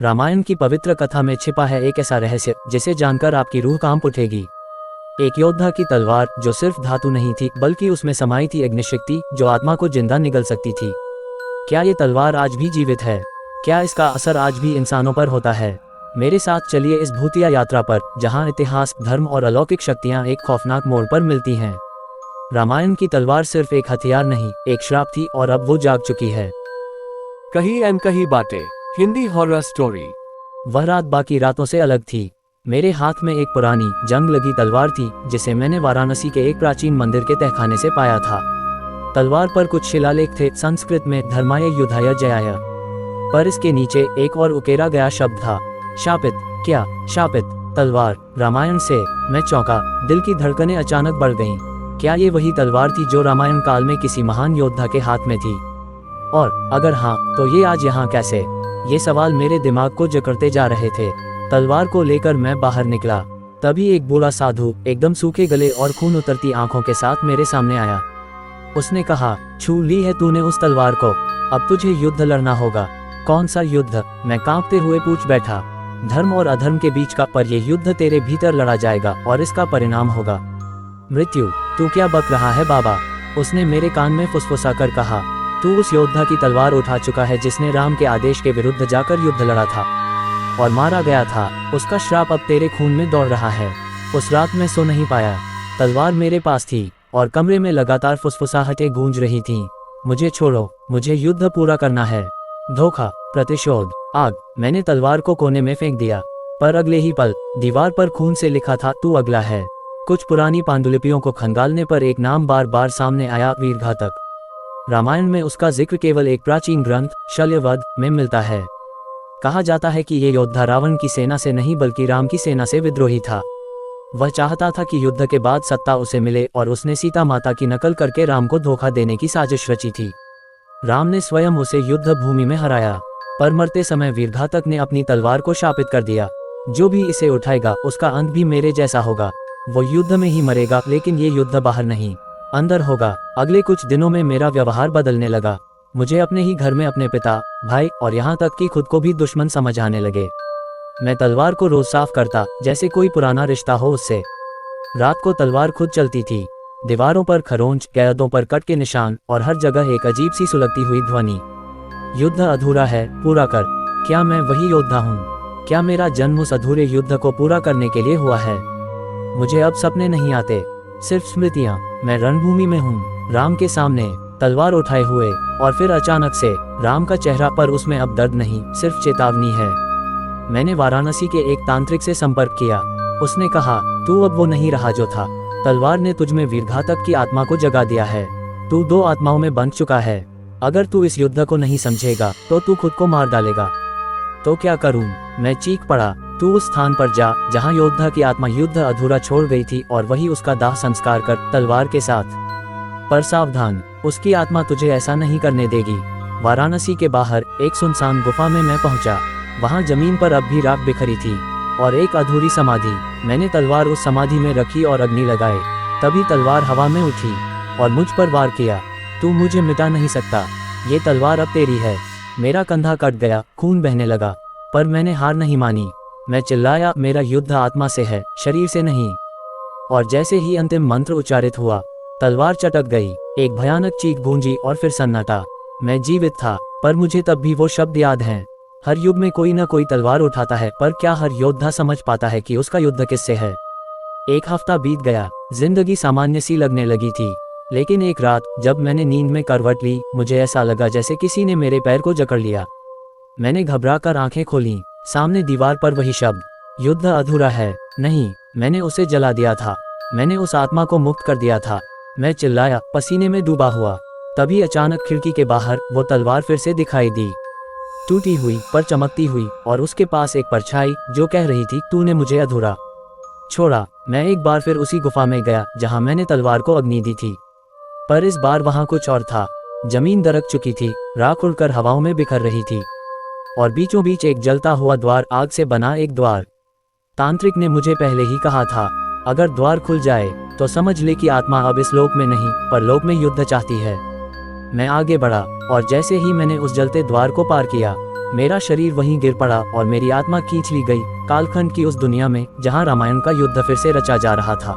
रामायण की पवित्र कथा में छिपा है एक ऐसा रहस्य जिसे जानकर आपकी रूह कांप उठेगी। एक योद्धा की तलवार जो सिर्फ धातु नहीं थी बल्कि उसमें समाई थी अग्निशक्ति जो आत्मा को जिंदा निगल सकती थी। क्या ये तलवार आज भी जीवित है? क्या इसका असर आज भी इंसानों पर होता है? मेरे साथ चलिए इस भूतिया यात्रा पर, जहां इतिहास, धर्म और अलौकिक शक्तियां एक खौफनाक मोड़ पर मिलती हैं। रामायण की तलवार सिर्फ एक हथियार नहीं, एक श्राप थी और अब वो जाग चुकी है। कहीं एन कहीं बातें, हिंदी हॉरर स्टोरी। वह रात बाकी रातों से अलग थी। मेरे हाथ में एक पुरानी जंग लगी तलवार थी जिसे मैंने वाराणसी के एक प्राचीन मंदिर के तहखाने से पाया था। तलवार पर कुछ शिलालेख थे, संस्कृत में धर्माय युद्धाय जयाय, पर इसके नीचे एक और उकेरा गया शब्द था, शापित। क्या शापित तलवार? रामायण से मैं चौंका, दिल की धड़कनें अचानक बढ़ गईं। क्या ये वही तलवार थी जो रामायण काल में किसी महान योद्धा के हाथ में थी? और अगर हाँ, तो ये आज यहाँ कैसे? ये सवाल मेरे दिमाग को जकड़ते जा रहे थे। तलवार को लेकर मैं बाहर निकला, तभी एक बूढ़ा साधु एकदम सूखे गले और खून उतरती आंखों के साथ मेरे सामने आया। उसने कहा, छू ली है तूने उस तलवार को, अब तुझे युद्ध लड़ना होगा। कौन सा युद्ध? मैं कांपते हुए पूछ बैठा। धर्म और अधर्म के बीच का, पर यह युद्ध तेरे भीतर लड़ा जाएगा और इसका परिणाम होगा मृत्यु। तू क्या बक रहा है बाबा? उसने मेरे कान में फुसफुसा कर कहा, तू उस योद्धा की तलवार उठा चुका है जिसने राम के आदेश के विरुद्ध जाकर युद्ध लड़ा था और मारा गया था। उसका श्राप अब तेरे खून में दौड़ रहा है। उस रात मैं सो नहीं पाया। तलवार मेरे पास थी और कमरे में लगातार फुसफुसाहटें गूंज रही थीं। मुझे छोड़ो, मुझे युद्ध पूरा करना है। धोखा, प्रतिशोध, आग। मैंने तलवार को कोने में फेंक दिया, पर अगले ही पल दीवार पर खून से लिखा था, तू अगला है। कुछ पुरानी पांडुलिपियों को खंगालने पर एक नाम बार बार सामने आया, वीरघातक। रामायण में उसका जिक्र केवल एक प्राचीन ग्रंथ शल्यवध में मिलता है। कहा जाता है कि ये योद्धा रावण की सेना से नहीं बल्कि राम की सेना से विद्रोही था। वह चाहता था कि युद्ध के बाद सत्ता उसे मिले और उसने सीता माता की नकल करके राम को धोखा देने की साजिश रची थी। राम ने स्वयं उसे युद्ध भूमि में हराया, पर मरते समय वीरघातक ने अपनी तलवार को शापित कर दिया, जो भी इसे उठाएगा उसका अंत भी मेरे जैसा होगा। वो युद्ध में ही मरेगा, लेकिन ये युद्ध बाहर नहीं, अंदर होगा। अगले कुछ दिनों में मेरा व्यवहार बदलने लगा। मुझे अपने ही घर में अपने पिता, भाई और यहाँ तक कि खुद को भी दुश्मन समझ आने लगे। मैं तलवार को रोज साफ करता, जैसे कोई पुराना रिश्ता हो उससे। रात को तलवार खुद चलती थी, दीवारों पर खरोंच, कैदों पर कट के निशान और हर जगह एक अजीब सी सुलगती हुई ध्वनि, युद्ध अधूरा है, पूरा कर। क्या मैं वही योद्धा हूँ? क्या मेरा जन्म उस अधूरे युद्ध को पूरा करने के लिए हुआ है? मुझे अब सपने नहीं आते, सिर्फ स्मृतियाँ। मैं रणभूमि में हूँ, राम के सामने तलवार उठाए हुए, और फिर अचानक से राम का चेहरा, पर उसमें अब दर्द नहीं, सिर्फ चेतावनी है। मैंने वाराणसी के एक तांत्रिक से संपर्क किया। उसने कहा, तू अब वो नहीं रहा जो था। तलवार ने तुझमें वीरघातक की आत्मा को जगा दिया है। तू दो आत्माओं में बंध चुका है। अगर तू इस युद्ध को नहीं समझेगा तो तू खुद को मार डालेगा। तो क्या करूं? मैं चीख पड़ा। तू उस स्थान पर जा जहां योद्धा की आत्मा युद्ध अधूरा छोड़ गई थी और वही उसका दाह संस्कार कर, तलवार के साथ। पर सावधान, उसकी आत्मा तुझे ऐसा नहीं करने देगी। वाराणसी के बाहर एक सुनसान गुफा में मैं पहुंचा। वहां जमीन पर अब भी राख बिखरी थी और एक अधूरी समाधि। मैंने तलवार उस समाधि में रखी और अग्नि लगाए। तभी तलवार हवा में उठी और मुझ पर वार किया। तू मुझे मिटा नहीं सकता, ये तलवार अब तेरी है। मेरा कंधा कट गया, खून बहने लगा, पर मैंने हार नहीं मानी। मैं चिल्लाया, मेरा युद्ध आत्मा से है, शरीर से नहीं। और जैसे ही अंतिम मंत्र उच्चारित हुआ, तलवार चटक गई। एक भयानक चीख गूंजी और फिर सन्नाटा। मैं जीवित था, पर मुझे तब भी वो शब्द याद हैं। हर युग में कोई न कोई तलवार उठाता है, पर क्या हर योद्धा समझ पाता है कि उसका युद्ध किससे है? एक हफ्ता बीत गया, जिंदगी सामान्य सी लगने लगी थी। लेकिन एक रात जब मैंने नींद में करवट ली, मुझे ऐसा लगा जैसे किसी ने मेरे पैर को जकड़ लिया। मैंने घबराकर आंखें खोलीं। सामने दीवार पर वही शब्द, युद्ध अधूरा है। नहीं, मैंने उसे जला दिया था। मैंने उस आत्मा को मुक्त कर दिया था। मैं चिल्लाया, पसीने में डूबा हुआ। तभी अचानक खिड़की के बाहर वो तलवार फिर से दिखाई दी, टूटी हुई पर चमकती हुई, और उसके पास एक परछाई जो कह रही थी, तूने मुझे अधूरा छोड़ा। मैं एक बार फिर उसी गुफा में गया जहां मैंने तलवार को अग्नि दी थी, पर इस बार वहां कुछ और था। जमीन दरक चुकी थी, राख उड़कर हवाओं में बिखर रही थी, और बीचों बीच एक जलता हुआ द्वार, आग से बना एक द्वार। तांत्रिक ने मुझे पहले ही कहा था, अगर द्वार खुल जाए तो समझ ले कि आत्मा अब इस लोक में नहीं, पर लोक में युद्ध चाहती है। मैं आगे बढ़ा, और जैसे ही मैंने उस जलते द्वार को पार किया, मेरा शरीर वहीं गिर पड़ा और मेरी आत्मा खींच ली गई कालखंड की उस दुनिया में जहां रामायण का युद्ध फिर से रचा जा रहा था।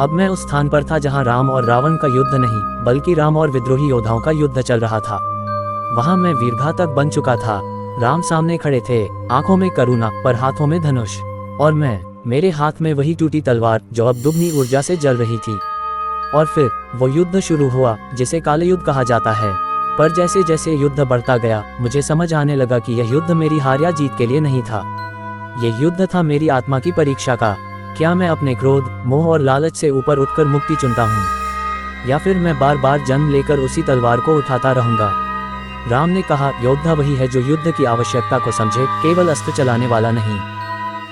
अब मैं उस स्थान पर था जहां राम और रावण का युद्ध नहीं बल्कि राम और विद्रोही योद्धाओं का युद्ध चल रहा था। वहां मैं वीरघातक बन चुका था। राम सामने खड़े थे, आंखों में करुणा पर हाथों में धनुष, और मेरे हाथ में वही टूटी तलवार जो अब दुगनी ऊर्जा से जल रही थी। और फिर वो युद्ध शुरू हुआ जिसे काल युद्ध कहा जाता है। पर जैसे जैसे युद्ध बढ़ता गया मुझे समझ आने लगा कि यह युद्ध मेरी हार या जीत के लिए नहीं था। यह युद्ध था मेरी आत्मा की परीक्षा का। क्या मैं अपने क्रोध, मोह और लालच से ऊपर उठकर मुक्ति चुनता हूँ, या फिर मैं बार बार जन्म लेकर उसी तलवार को उठाता रहूंगा। राम ने कहा, योद्धा वही है जो युद्ध की आवश्यकता को समझे, केवल अस्त्र चलाने वाला नहीं।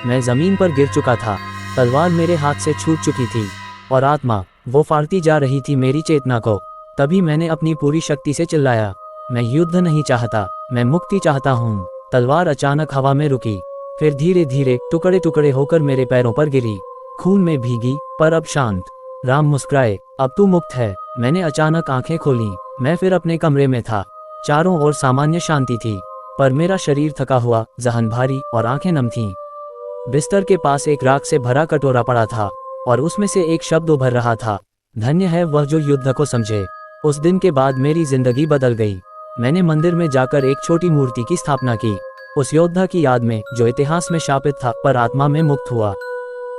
मैं जमीन पर गिर चुका था, तलवार मेरे हाथ से छूट चुकी थी और आत्मा वो फाड़ती जा रही थी मेरी चेतना को। तभी मैंने अपनी पूरी शक्ति से चिल्लाया, मैं युद्ध नहीं चाहता, मैं मुक्ति चाहता हूँ। तलवार अचानक हवा में रुकी, फिर धीरे धीरे टुकड़े टुकड़े होकर मेरे पैरों पर गिरी, खून में भीगी पर अब शांत। राम मुस्कुराए, अब तू मुक्त है। मैंने अचानक आंखें खोली। मैं फिर अपने कमरे में था। चारों ओर सामान्य शांति थी, पर मेरा शरीर थका हुआ, जहन भारी और आंखें नम थीं। बिस्तर के पास एक राख से भरा कटोरा पड़ा था और उसमें से एक शब्द उभर रहा था, धन्य है वह जो युद्ध को समझे। उस दिन के बाद मेरी जिंदगी बदल गई। मैंने मंदिर में जाकर एक छोटी मूर्ति की स्थापना की, उस योद्धा की याद में जो इतिहास में शापित था पर आत्मा में मुक्त हुआ।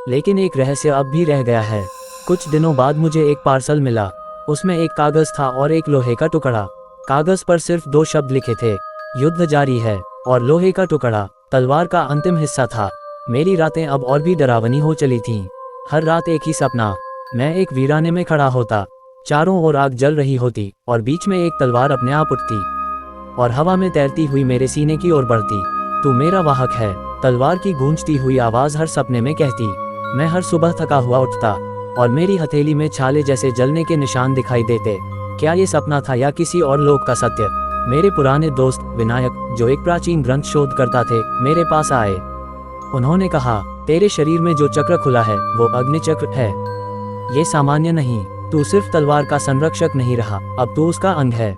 लेकिन एक रहस्य अब भी रह गया है। कुछ दिनों बाद मुझे एक पार्सल मिला। उसमें एक कागज था और एक लोहे का टुकड़ा। कागज पर सिर्फ 2 शब्द लिखे थे, युद्ध जारी है, और लोहे का टुकड़ा तलवार का अंतिम हिस्सा था। मेरी रातें अब और भी डरावनी हो चली थीं। हर रात एक ही सपना, मैं एक वीराने में खड़ा होता, चारों ओर आग जल रही होती और बीच में एक तलवार अपने आप उठती और हवा में तैरती हुई मेरे सीने की ओर बढ़ती। तू मेरा वाहक है, तलवार की गूंजती हुई आवाज हर सपने में कहती। मैं हर सुबह थका हुआ उठता और मेरी हथेली में छाले जैसे जलने के निशान दिखाई देते। क्या ये सपना था या किसी और लोक का सत्य? मेरे पुराने दोस्त विनायक, जो एक प्राचीन ग्रंथ शोध करता थे, मेरे पास आए। उन्होंने कहा, तेरे शरीर में जो चक्र खुला है वो अग्नि चक्र है। ये सामान्य नहीं, तू सिर्फ तलवार का संरक्षक नहीं रहा, अब तू उसका अंग है।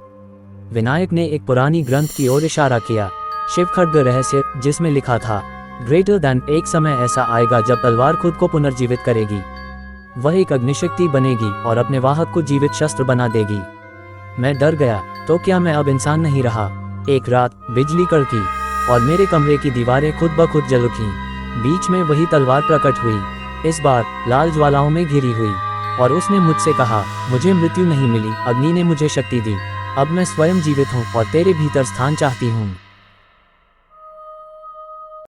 विनायक ने एक पुरानी ग्रंथ की ओर इशारा किया, शिव खड्ग रहस्य, जिसमें लिखा था, ग्रेटर दैन, एक समय ऐसा आएगा जब तलवार खुद को पुनर्जीवित करेगी। वह एक अग्निशक्ति बनेगी और अपने वाहक को जीवित शस्त्र बना देगी। मैं डर गया, तो क्या मैं अब इंसान नहीं रहा? एक रात बिजली कड़की और मेरे कमरे की दीवारें खुद ब खुद जल उठीं। बीच में वही तलवार प्रकट हुई, इस बार लाल ज्वालाओं में घिरी हुई, और उसने मुझसे कहा, मुझे मृत्यु नहीं मिली, अग्नि ने मुझे शक्ति दी। अब मैं स्वयं जीवित हूँ और तेरे भीतर स्थान चाहती हूँ।